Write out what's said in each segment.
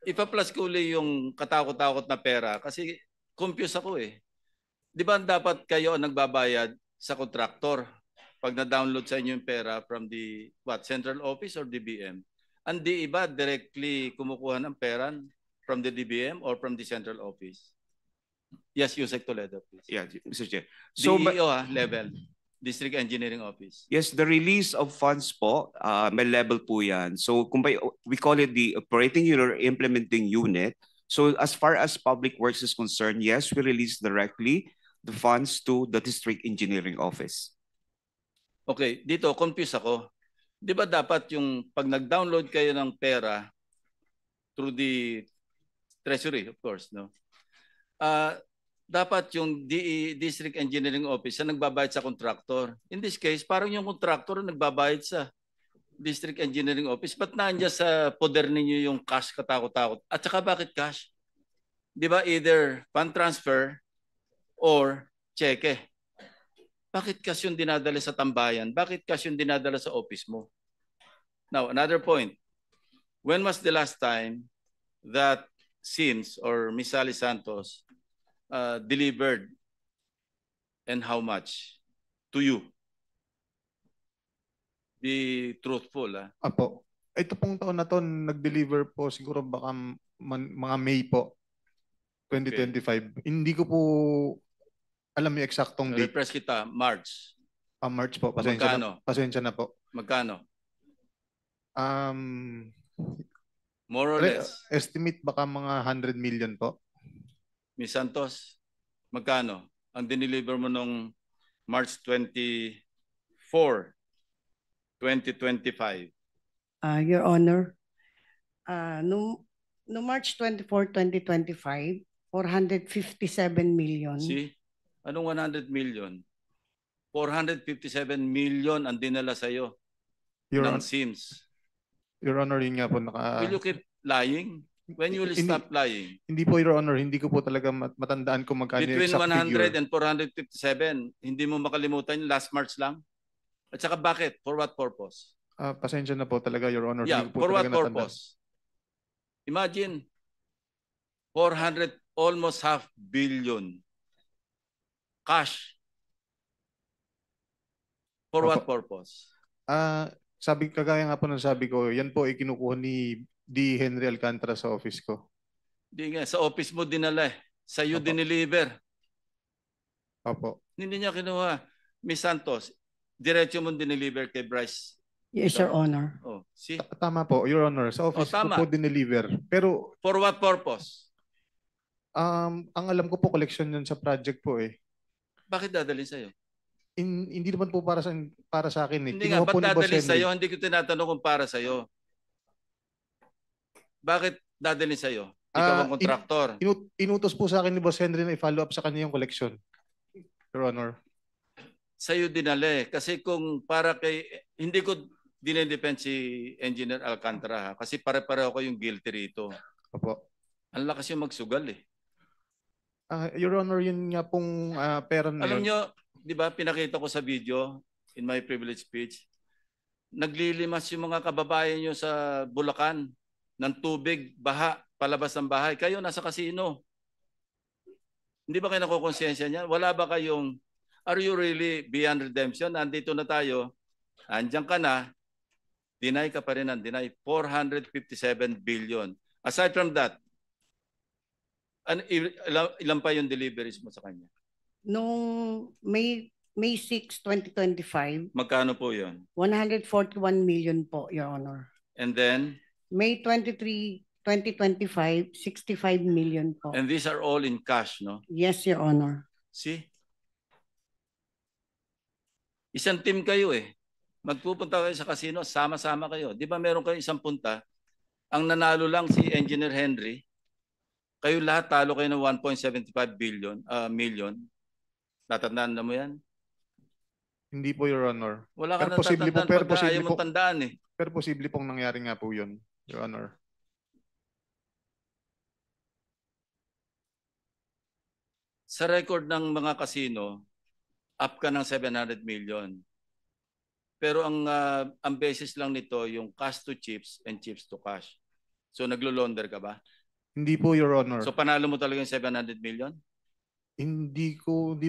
ipa-plus ko uli yung katakot-takot na pera kasi confused ako eh. Di ba dapat kayo ang nagbabayad sa kontraktor pag na-download sa inyo yung pera from the central office or DBM? Ang di iba directly kumukuha ng pera from the DBM or from the central office? Yes, Yusek Toledo, please. Yeah, Mr. Chair. So, DEO level, District Engineering Office. yes, the release of funds po, may level po yan. So we call it the operating unit or implementing unit. So as far as public works is concerned, yes, we release directly the funds to the district engineering office. Okay, dito confused ako. Di ba dapat yung pag nag-download kayo ng pera through the treasury, of course, no? Dapat yung District Engineering Office ang nagbabayad sa contractor. In this case, parang yung contractor ang nagbabayad sa District Engineering Office. Ba't nandiyan sa poder ninyo yung cash katakot-takot? At saka bakit cash? Di ba either fund transfer or cheque? Bakit cash yung dinadala sa tambayan? Bakit cash yung dinadala sa office mo? Now, another point. When was the last time that SIMS or Miss Sally Santos delivered and how much to you? Be truthful. Apo. Ito pong taon na to, nag-deliver po siguro baka mga May po, 2025. Okay. Hindi ko po alam yung eksaktong date. Repress kita, March. March po. Pasensya na po. Magkano? More or less. Estimate baka mga 100 million po. Ms. Santos, magkano ang dineliver mo nung March 24, 2025? Your Honor, no March 24, 2025, 457 million. See? Anong 100 million? 457 million ang dinala sa'yo ng SIMS. Your Honor, yun nga po naka... Will you keep lying? When you will stop lying? Hindi po, Your Honor. Hindi ko po talaga matandaan kung magkano yung exact figure. Between 100 and 457, hindi mo makalimutan yung last March lang? At saka bakit? For what purpose? Pasensya na po talaga, Your Honor. Yeah, for what purpose? Imagine, 400, almost half billion cash. For what purpose? Kagaya nga po ng sabi ko, yan po ay kinukuha ni D. Henry Alcantara sa office ko. Di nga, sa office mo dinala eh. Sa iyo dineliver. Opo. Hindi niya kinuha. Miss Santos, diretso mo dineliver kay Bryce. Yes, Your Honor. Oh, see? Tama po, Your Honor. Sa office ko po dineliver. Pero... For what purpose? Ang alam ko po, collection yun sa project po eh. Bakit dadalhin sa'yo? Hindi naman po para sa akin eh. Hindi nga, ba't dadalhin sa'yo? Hindi ko tinatanong kung para sa'yo. Bakit dadalhin sa'yo? Ikaw ang kontraktor. Inutos po sa akin ni Boss Henry na i-follow up sa kanya yung collection. Your Honor. Sa'yo dinali. Kasi kung para kay... Hindi ko dinedepend si Engineer Alcantara kasi pare-pareho ko yung guilty rito. Opo. Ang lakas yung magsugal eh. Your Honor, yun nga pong pera na Alam nyo, di ba, pinakita ko sa video in my privilege speech, naglilimas yung mga kababayan nyo sa Bulacan ng tubig, baha, palabas ng bahay. Kayo nasa casino. Hindi ba kayo nakukonsensya niyan? Wala ba kayong, are you really beyond redemption? Nandito na tayo, andyan ka na, deny ka pa rin ng deny. 457 billion. Aside from that, ilan pa yung deliveries mo sa kanya? Noong May 6, 2025. Magkano po yun? 141 million po, Your Honor. And then? May 23, 2025, 65 million po. And these are all in cash, no? Yes, Your Honor. See? Isang team kayo eh. Magpupunta kayo sa casino, sama-sama kayo. Di ba meron kayo isang punta? Ang nanalo lang si Engineer Henry. Kayo lahat talo kayo ng 1.75 million. Tatandaan na mo yan? Hindi po, Your Honor. Wala ka na tatandaan pagka ayaw mong tandaan eh. Pero posible pong nangyari nga po yun, Your Honor. Sa record ng mga casino, up ka ng 700 million. Pero ang basis lang nito yung cash to chips and chips to cash. So naglo-launder ka ba? Hindi po, Your Honor. So panalo mo talaga yung 700 million? Hindi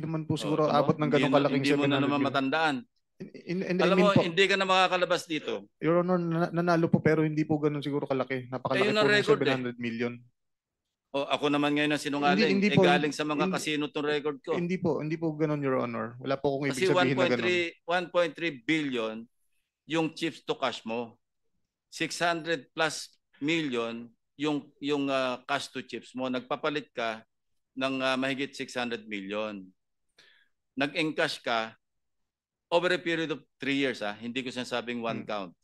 naman po siguro tama, abot ng ganong kalaking hindi mo na 700 naman million. matandaan. I Alam mean mo, po, hindi ka na makakalabas dito. Your Honor, nanalo po pero hindi po ganun siguro kalaki. Napakalaki Yun ang po ng record 700 million. O ako naman ngayon ang sinungaling. Hindi po, galing sa mga hindi- casino tong record ko. Hindi po ganun, Your Honor. Wala po kung ibig Kasi sabihin na ganun. 1.3 billion yung chips to cash mo. 600 plus million yung cash to chips mo. Nagpapalit ka ng mahigit 600 million. Nag-encash ka over a period of 3 years. Hindi ko sinasabing one count.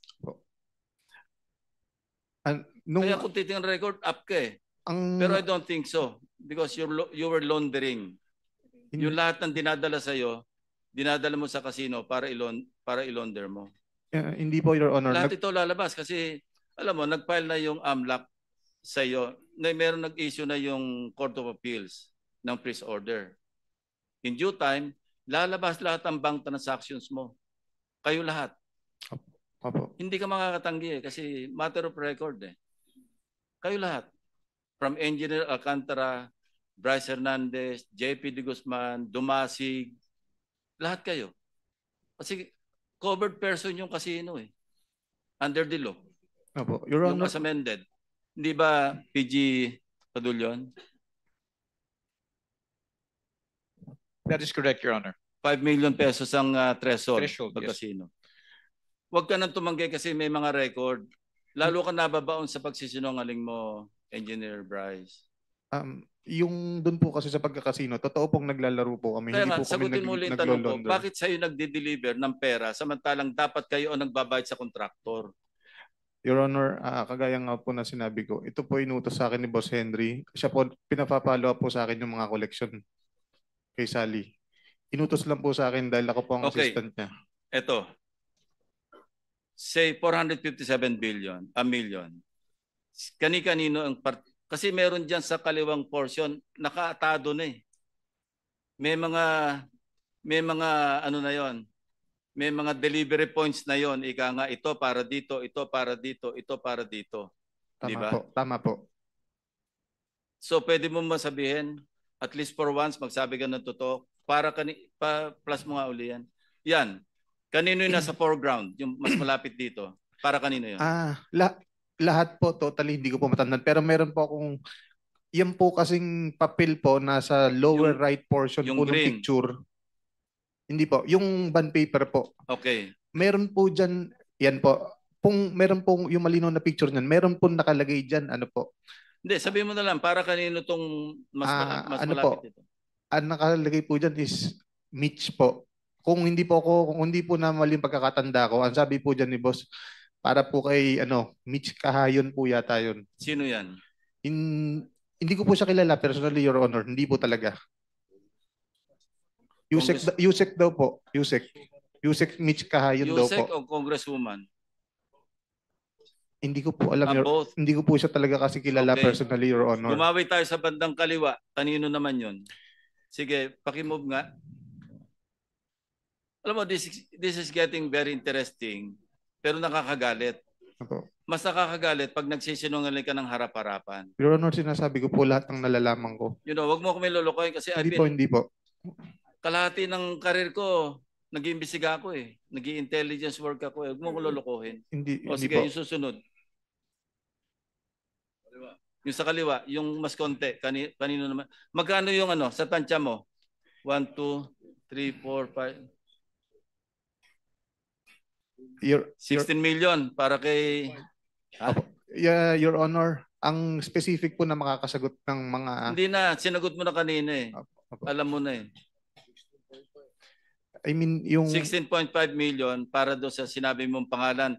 Kaya kung titingnan record, up ka eh. Pero I don't think so. Because you were laundering. Yung lahat ng dinadala sa'yo, dinadala mo sa casino para i-launder mo. Hindi po, Your Honor. Lahat ito lalabas kasi, alam mo, nag-file na yung AMLAC sa'yo. Meron nag-issue na yung Court of Appeals ng freeze order. In due time, lalabas lahat ang bank transactions mo. Kayo lahat. Opo. Hindi ka makakatanggi kasi matter of record eh. Kayo lahat. From Engineer Alcantara, Bryce Hernandez, JP De Guzman, Dumasig, lahat kayo. Kasi covered person yung casino eh. Under the law. Opo. Your Yung Honor. as amended. Hindi ba PG Padulyon? That is correct, Your Honor. 5 million pesos ang threshold pag Yes. casino. Huwag ka nang tumanggi kasi may mga record. Lalo ka nababaon sa pagsisinungaling mo, Engineer Bryce. Yung doon po kasi sa pagkakasino, totoo pong naglalaro po kami. Kaya Hindi nga, po kami sagutin mo ulit yung tanong ko, naglo-launder. bakit sa'yo nagde-deliver ng pera samantalang dapat kayo ang nagbabayad sa kontraktor? Your Honor, kagaya nga po na sinabi ko, ito po inutos sa akin ni Boss Henry. Siya po, pinapapalo po sa akin yung mga collection kay Sally. Inutos lang po sa akin dahil ako po ang Okay. assistant niya. Ito, say 457 million. Kani-kanino ang kasi meron diyan sa kaliwang portion nakaatado na eh. May mga ano na 'yon. May mga delivery points na 'yon. Ika nga ito para dito, ito para dito, ito para dito. Di ba? Tama po. So pwede mo masabihin at least for once magsabi ka ng totoo para plus mo nga uli yan. Yan. Kanino yung nasa foreground, yung mas malapit dito? Para kanino yun? Lahat po, totally hindi ko po matandaan. Pero meron po akong, yan po kasing papel po nasa lower right portion yung po ng green. picture. Hindi po, yung bond paper po. Okay. Meron po dyan, yan po, meron pong yung malinaw na picture niyan, meron po nakalagay dyan, ano po. Hindi, sabihin mo na lang, para kanino tong mas ano malapit po, dito? ang nakalagay po dyan is Mitch po. Kung hindi po na mali yung pagkakatanda ko, ang sabi po dyan ni boss, para po kay Mitch Kahayon po yata yun. Sino yan? Hindi ko po siya kilala personally, Your Honor. Hindi po talaga. Yusek daw po. Yusek Mitch Kahayon daw po. Yusek o Congresswoman? Hindi ko po alam. Both. Hindi ko po siya talaga kasi kilala personally, Your Honor. Gumawi tayo sa bandang kaliwa. Kanino naman yun? Sige, pakimove nga. Alam mo, this is getting very interesting, pero nakakagalit. Opo. Mas nakakagalit pag nagsisinungaling ka ng harap-harapan. Your Honor, sinasabi ko po lahat ng nalalaman ko. You know, wag mo kami lulukoy kasi Hindi po. kalahati ng karir ko, nag-iimbestiga ako eh. Nag-i-intelligence work ako eh. Huwag mo ko lulukohin. Hindi Sige, po. yung susunod. Yung sa kaliwa, yung mas konti, kanino naman. Magkano yung sa tansya mo? 1, 2, 3, 4, 5. 16 million para kay... Your Honor, ang specific po na makakasagot ng mga... Hindi na, sinagot mo na kanina eh. Opo. Alam mo na eh. I mean, yung... 16.5 million para doon sa sinabi mong pangalan.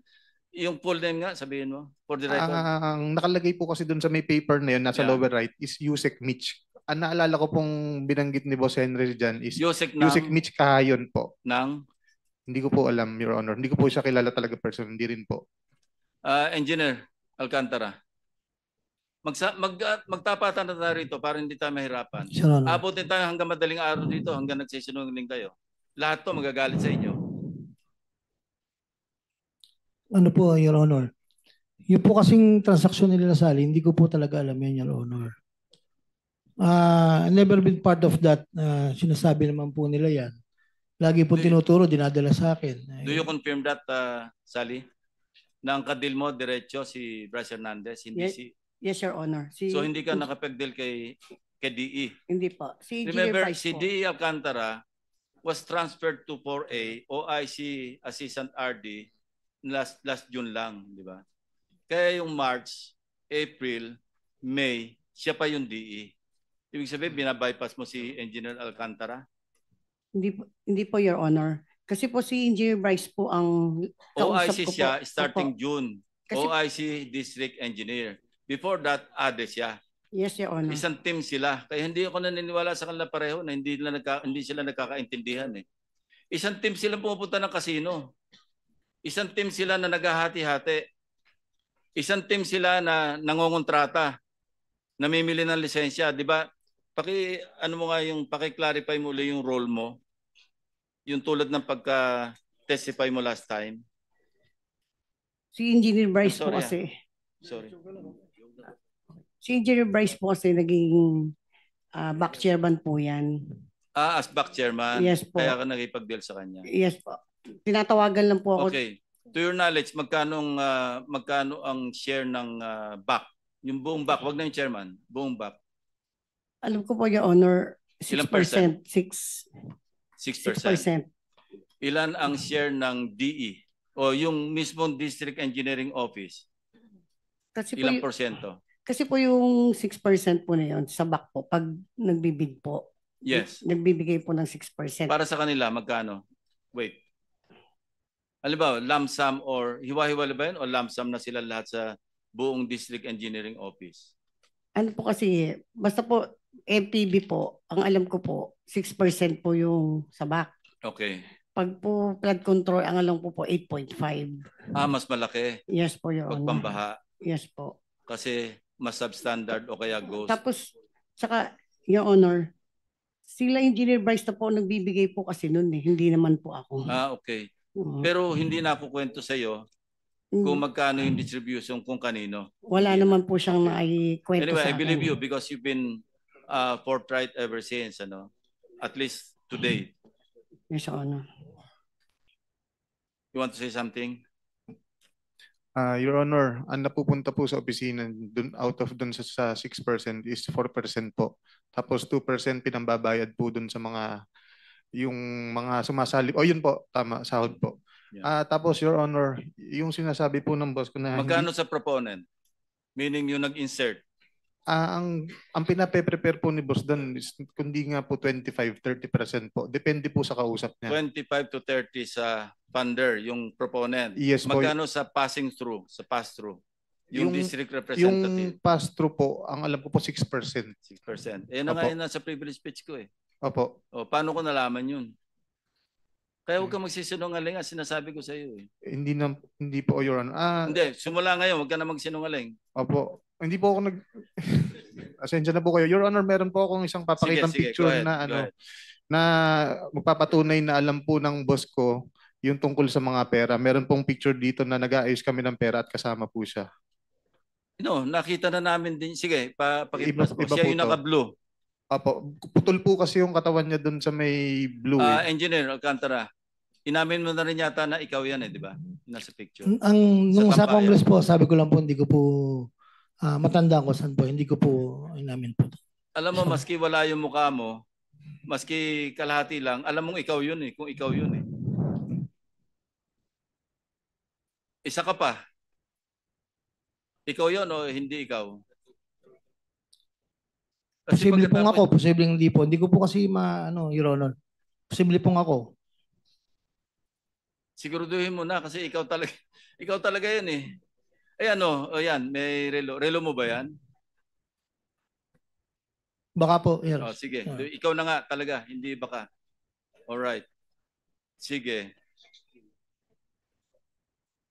Yung full name nga, sabihin mo, for the record. Ang nakalagay po kasi doon sa may paper na yun, nasa lower right, is Yusek Mitch. Ang naalala ko pong binanggit ni Boss Henry dyan is Yusek Mitch Kahayon po. Ng? Hindi ko po alam, Your Honor. Hindi ko po siya kilala talaga person. Hindi rin po. Engineer Alcantara. Magtapatan na tayo rito para hindi tayo mahirapan. Abutin tayo hanggang madaling araw dito, hanggang nagsisinungaling kayo. Lahat to magagalit sa inyo. Ano po, Your Honor? Yung po kasing transaksyon nila Sally, hindi ko po talaga alam yan, Your Honor. Never been part of that. Sinasabi naman po nila yan. Lagi po tinuturo, dinadala sa akin. Do you confirm that, Sally? Na ang kadil mo, diretso si Bryce Hernandez, hindi Yes. si... Yes, Your Honor. So hindi ka nakapagdeal kay DE. Hindi po. Si Engineer Remember, Bryce si po. DE Alcantara was transferred to 4A, OIC Assistant RD last June lang, di ba? Kaya yung March, April, May, siya pa yung DE. Ibig sabihin, binabypass mo si Engineer Alcantara? Hindi po, Your Honor. Kasi po si Engineer Bryce po ang kausap OIC ko siya po. starting Opo. June. Kasi- OIC District Engineer. Before that, ADE siya. Yes, Your Honor. Isang team sila. Kaya hindi ako naniniwala sa kanila pareho na hindi sila nagkakaintindihan eh. Isang team sila pumupunta ng kasino. Isang team sila na naghahati-hati. Isang team sila na nangongontrata. Namimili ng lisensya, 'di ba? Paki-clarify mo ulit yung role mo. Yung tulad ng pagka-testify mo last time. Si Engineer Bryce I'm po sorry, kasi. Sorry. Si Engineer Bryce po kasi naging back chairman po yan. As back chairman. Yes po. Kaya ka nakipag-deal sa kanya. Yes po. Tinatawagan lang po ako. Okay. To your knowledge, magkano ang share ng back? Yung buong back, wag na yung chairman. Buong back. Alam ko po, Your Honor, 6%. Ilang percent? 6%. Ilan ang share ng DE? O yung mismong District Engineering Office? Kasi po, Ilang porsyento? kasi po yung 6% po na yun sa back po, pag nagbibid po. Yes. Nagbibigay po ng 6%. Para sa kanila, magkano? Wait. Halimbawa, lump sum or hiwa-hiwala ba yun o lump sum na sila lahat sa buong District Engineering Office? Ano po kasi, basta po, MPB po, ang alam ko po, 6% po yung sa back. Okay. Pag po flood control, ang alam ko po, 8.5. Mas malaki. Yes po, Your Pag Honor. pambaha. Yes po. Kasi mas substandard o kaya ghost. Tapos, saka, Your Honor, sila Engineer Bryce na po nagbibigay po kasi nun eh. Hindi naman po ako. Okay. Oo. Pero hindi na ako kwento sa iyo kung magkano yung distribution kung kanino. Wala naman po siyang naikwento Anyway, sa I believe akin. you because you've been forthright ever since, at least today. Yes, Your Honor. You want to say something? Your Honor, ang napupunta po sa opisina dun, out of dun sa 6% is 4% po. Tapos 2% pinambabayad po dun sa yung mga sumasali. O yun po, tama, sahod po. Yeah. Tapos Your Honor, yung sinasabi po ng boss ko na Magkano sa proponent? Meaning yung nag-insert. ang pinape-prepare po ni boss doon is kundi nga po 25-30% po. Depende po sa kausap niya. 25 to 30 sa funder, yung proponent. Yes po. Magkano sa passing through, sa pass-through? Yung district Yung representative. pass-through po, ang alam ko po 6%. 6%. Eh, na nga yun nasa privilege speech ko eh. Opo. O, paano ko nalaman yun? Kaya huwag kang magsisinungaling ang sinasabi ko sa iyo eh. Hindi po, Your Honor. Hindi, simula ngayon, huwag ka na magsinungaling. Opo. Hindi po ako Asensya na po kayo. Your Honor, meron po akong isang papakitang Sige, picture go ahead, na go ahead. na magpapatunay na alam po ng boss ko yung tungkol sa mga pera. Meron pong picture dito na nag-aayos kami ng pera at kasama po siya. No, nakita na namin din. Sige, Iba siya po yung to. naka-blue. Opo. Putol po kasi yung katawan niya doon sa may blue. Engineer Alcantara, inamin mo na rin yata na ikaw yan eh, di ba? Nasa picture. Nung sa Tambayan. Congress po, sabi ko lang po, hindi ko po matandaan ko saan po. Hindi ko po inamin po. Alam mo, maski wala yung mukha mo, maski kalahati lang, alam mong ikaw yun eh, kung ikaw yun eh. Isa ka pa. Ikaw yun o hindi ikaw? Kasi Posible pong pagkatapos- ako, posible hindi po. Hindi ko po kasi Your Honor. Posible pong ako. Siguraduhin mo na kasi ikaw talaga yan eh. Ayan ayan, may relo. Relo mo ba yan? Baka po, Your Oh, sige. Ah. Ikaw na nga talaga, hindi baka. Alright. Sige.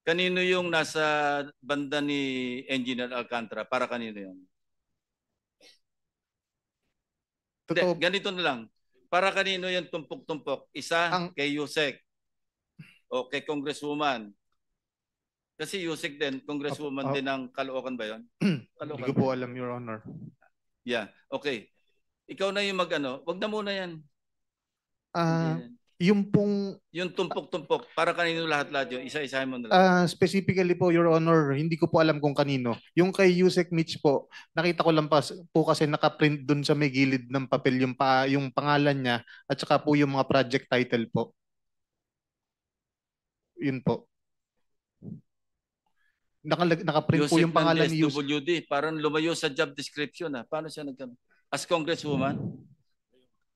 Kanino yung nasa banda ni Engineer Alcantara? Para kanino yun? Totoo. Ganito na lang. Para kanino yung tumpok-tumpok? Isa kay Yusek o kay Congresswoman. Kasi Yusek din, congresswoman Opo. din ng Caloocan ba yun? Hindi ko po alam, Your Honor. Yeah, okay. Ikaw na yung mag-ano, wag na muna yan. Ah, Hindi. yung pong Yung tumpok-tumpok, para kanino lahat-lahat yun, isa-isahin mo na lang. specifically po, Your Honor, hindi ko po alam kung kanino. Yung kay Yusek Mitch po, nakita ko lang po kasi nakaprint dun sa may gilid ng papel yung pangalan niya at saka po yung mga project title po. Yun po. Nakaprint po Yusek yung ng pangalan ni Yusek. DSWD, parang lumayo sa job description. Paano siya nagkano? As congresswoman?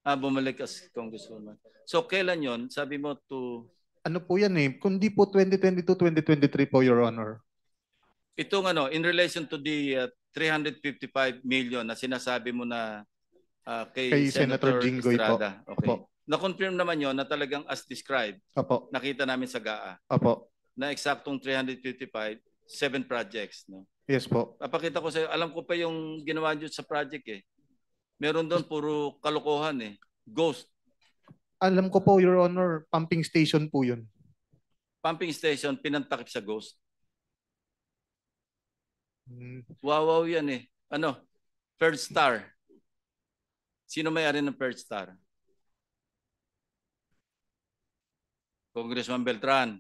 Bumalik as congresswoman. So kailan yon? Sabi mo to... Ano po yan eh? Kundi po 2022-2023 po, Your Honor. Itong ano, in relation to the 355 million na sinasabi mo na kay Senator Jinggoy po. Estrada. Okay. Opo. Na-confirm naman yon na talagang as described, Opo. nakita namin sa GAA, Opo. na eksaktong 355, 7 projects. No? Yes po. Papakita ko sa'yo, alam ko pa yung ginawa nyo sa project eh. Meron doon puro kalokohan eh. Ghost. Alam ko po, Your Honor, pumping station po yun. Pumping station, pinantakip sa ghost. Hmm. Wow yan eh. Ano? Third Star. Sino may-ari ng Third Star? Congressman Beltran.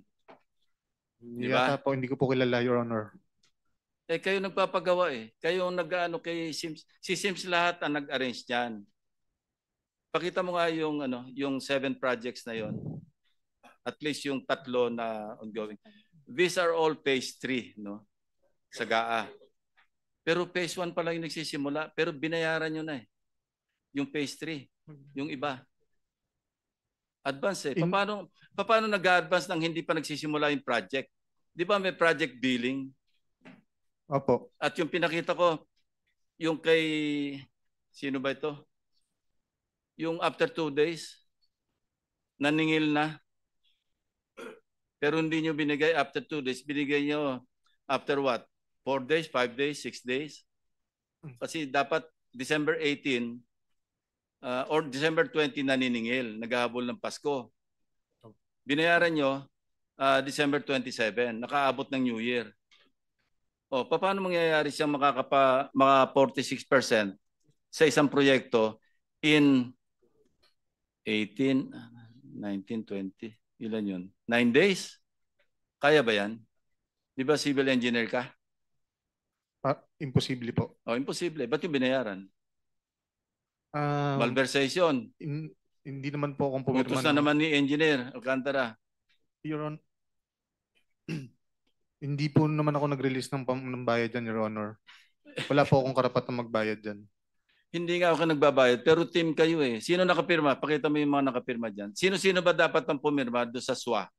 Di ba? Yata po, hindi ko po kilala, Your Honor. Eh kayo nagpapagawa eh. Kayo ang nag-ano kay Sims. Si Sims lahat ang nag-arrange diyan. Pakita mo nga yung ano, yung 7 projects na yon. At least yung 3 na ongoing. These are all phase 3, no? Sa GAA. Pero phase 1 pa lang yung nagsisimula, pero binayaran nyo na eh. Yung phase 3, yung iba. Advance eh. Paano nag-advance nang hindi pa nagsisimula yung project? Di ba may project billing? Opo. At yung pinakita ko, yung kay, sino ba ito? Yung after 2 days, naningil na. Pero hindi nyo binigay after 2 days. Binigay nyo after what? 4 days, 5 days, 6 days? Kasi dapat December 18 or December 20 naniningil, naghahabol ng Pasko. Binayaran nyo December 27, nakaabot ng New Year. O, paano mangyayari siyang maka 46% sa isang proyekto in 18, 19, 20, ilan yun? 9 days? Kaya ba yan? Di ba civil engineer ka? Imposible po. O, imposible. Ba't yung binayaran? Ah, Malversation. hindi naman po akong pumirma. Utos na naman ni engineer Alcantara. Your Honor, hindi po naman ako nag-release ng bayad dyan, Your Honor. Wala po akong karapatang magbayad dyan. Hindi nga ako nagbabayad, pero team kayo eh. Sino nakapirma? Pakita mo yung mga nakapirma dyan. Sino-sino ba dapat ang pumirma doon sa SWA?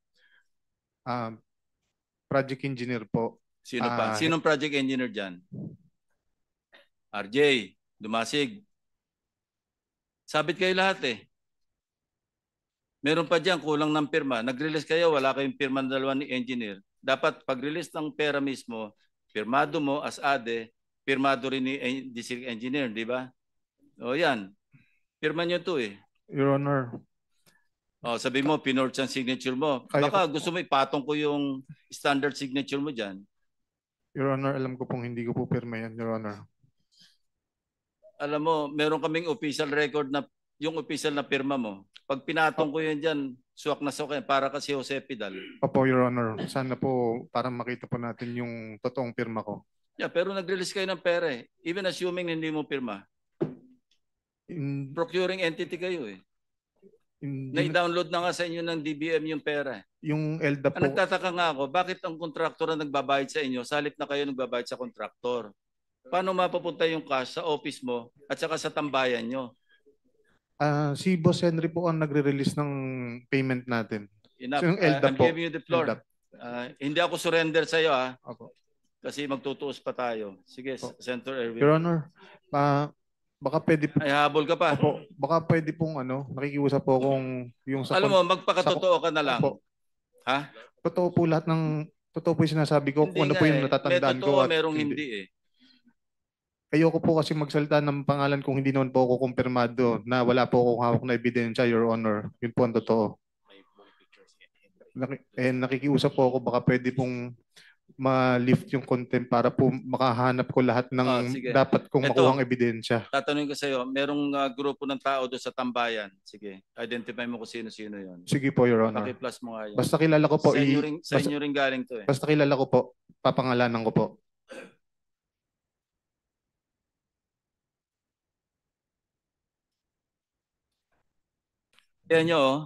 Project engineer po. Sino pa? Sinong project engineer dyan? RJ, Dumasig. Sabit kayo lahat eh. Meron pa dyan, kulang ng pirma. Nag-release kayo, wala kayong pirma ng dalawa ni engineer. Dapat pag-release ng pera mismo, pirmado mo as ADE, pirmado rin ni district engineer, di ba? O yan. Pirma nyo to eh. Your Honor. O sabi mo, pinorge ang signature mo. Baka gusto mo ipatong ko yung standard signature mo dyan. Your Honor, alam ko pong hindi ko po pirma yan, Your Honor. Alam mo, meron kaming official record na yung official na pirma mo. Pag pinatong ko yun dyan, suwak na suwak yan, para kasi Jose Pidal. Opo, Your Honor. Sana po para makita po natin yung totoong pirma ko. Yeah, pero nag-release kayo ng pera eh. Even assuming hindi mo pirma. Procuring entity kayo eh. Na-download na nga sa inyo ng DBM yung pera. Yung ELDA po. Nagtataka nga ako, bakit ang kontraktor na nagbabayad sa inyo, sa halip na kayo nagbabayad sa kontraktor? Paano mapapunta yung cash sa office mo at saka sa tambayan nyo? Si Boss Henry po ang nagre-release ng payment natin. Enough. So yung ELDA I'm po. giving you the floor. Hindi ako surrender sa iyo Opo. kasi magtutuos pa tayo. Sige, Senator Erwin. Your Honor, baka pwede po. Ay, habol ka pa. Opo, baka pwede pong nakikiusap po kung yung sa... Alam mo, magpakatotoo ka na lang. Opo. Ha? Totoo po lahat totoo po yung sinasabi ko kung ano po yung natatandaan may ko. totoo, merong hindi eh. Ayoko po kasi magsalita ng pangalan kung hindi naman po ako kumpirmado na wala po akong hawak na ebidensya, Your Honor. Yun po ang totoo. Nakikiusap po ako, baka pwede pong ma-lift yung contempt para po makahanap ko lahat ng sige. dapat kong Ito. makuhang ebidensya. Tatanungin ko sa iyo, merong grupo ng tao doon sa tambayan. Sige, identify mo kung sino-sino 'yon. Sige po, Your Honor. Paki-plus mo nga 'yan. Basta kilala ko po, Sa inyo rin galing 'to eh. basta kilala ko po, papangalanan ko po. Yan nyo, oh.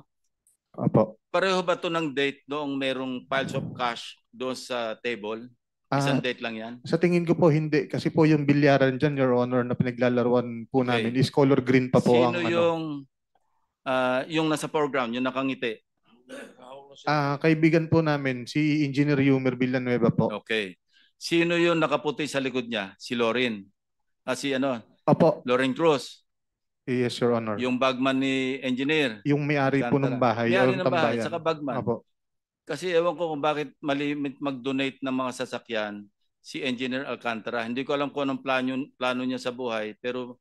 Opo. Pareho ba to ng date noong merong piles of cash doon sa table? Isang date lang yan? Sa tingin ko po hindi. Kasi po yung bilyaran dyan, Your Honor, na pinaglalaruan po Okay. namin is color green pa po Sino ang ano. yung nasa foreground, yung nakangiti? Kaibigan po namin, si Engineer Yumer Villanueva po. Okay. Sino yung nakaputi sa likod niya? Si Lorin. Si Opo. Lorin Cruz. Yes, Your Honor. Yung bagman ni engineer. Yung may-ari po ng bahay. May-ari o ng bahay, tambayan. saka bagman. Opo. Kasi ewan ko kung bakit malimit mag-donate ng mga sasakyan si Engineer Alcantara. Hindi ko alam kung anong plano niya sa buhay, pero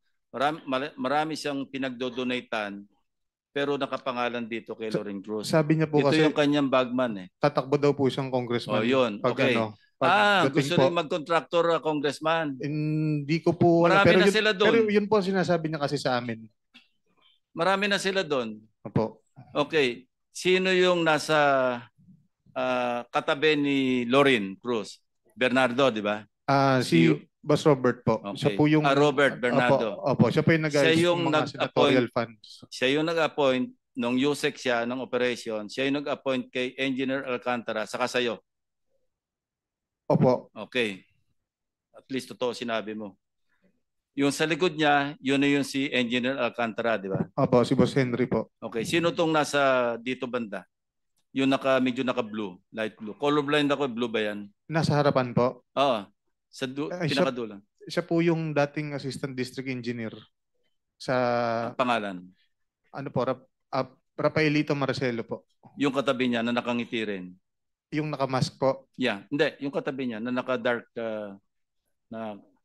marami siyang pinagdo-donatean, pero nakapangalan dito kay Lorin Cruz. Sabi niya po Ito kasi yung kanyang bagman eh. tatakbo daw po siyang congressman. Oh, yun. Pag Okay. pagdating Gusto po. rin mag-contractor congressman. Hindi ko po Marami pero na yun, sila doon. Pero yun po ang sinasabi niya kasi sa amin. Marami na sila doon. Opo. Okay. Sino yung nasa katabi ni Lorin Cruz? Bernardo, di ba? Si Boss Robert po. Okay. Siya po yung Robert Bernardo. Opo, siya po yung Siya nag-ayos yung ng mga senatorial funds. Siya yung nag-appoint nung USEC siya ng operation. Siya yung nag-appoint kay Engineer Alcantara saka sa'yo. Opo. Okay. At least totoo sinabi mo. Yung sa likod niya, yun na yung si Engineer Alcantara, di ba? Opo, si Boss Henry po. Okay. Sino tong nasa dito banda? Yung medyo naka-blue, light blue. Colorblind ako, blue ba yan? Nasa harapan po. Oo. Sa siya- pinakadulo. Siya po yung dating Assistant District Engineer sa Ang pangalan. Rafaelito Marcelo po. Yung katabi niya na nakangiti rin. Yung nakamask po. Yeah. Hindi. Yung katabi niya na naka-dark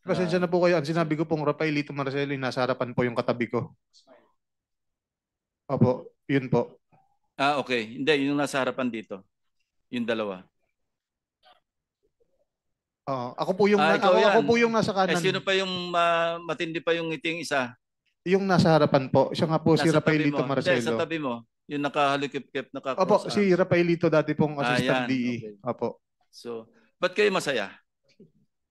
Pasensya na po kayo. Ang sinabi ko pong Rafaelito Marcelo, yung nasa harapan po yung katabi ko. Opo, yun po. Okay. Hindi. Yung nasa harapan dito. Yung dalawa. Ako po yung ikaw yan. ako po yung nasa kanan. Sino pa yung matindi pa yung ngiting isa? Yung nasa harapan po. Siya nga po si Nasa tabi Rafaelito mo. Marcelo. Hindi, sa tabi mo. Yung nakahalikip-kip, Opo, si Rafaelito dati pong yan. assistant DE. Okay. Opo. So, ba't kayo masaya?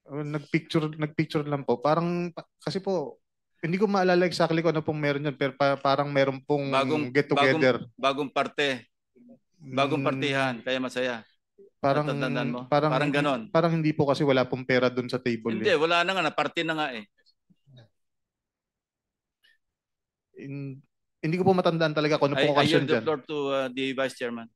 Nagpicture lang po. Parang kasi po hindi ko maalala exactly kung ano pong meron yan, pero parang meron pong get together. Bagong parte. Bagong partihan, kaya masaya. Parang Natatandaan mo? parang Parang ganon. Parang hindi po kasi wala pong pera doon sa table. Hindi, wala na nga, naparte na nga eh. Hindi ko po matandaan talaga kung ano po I occasion yield the dyan. floor to the Vice Chairman.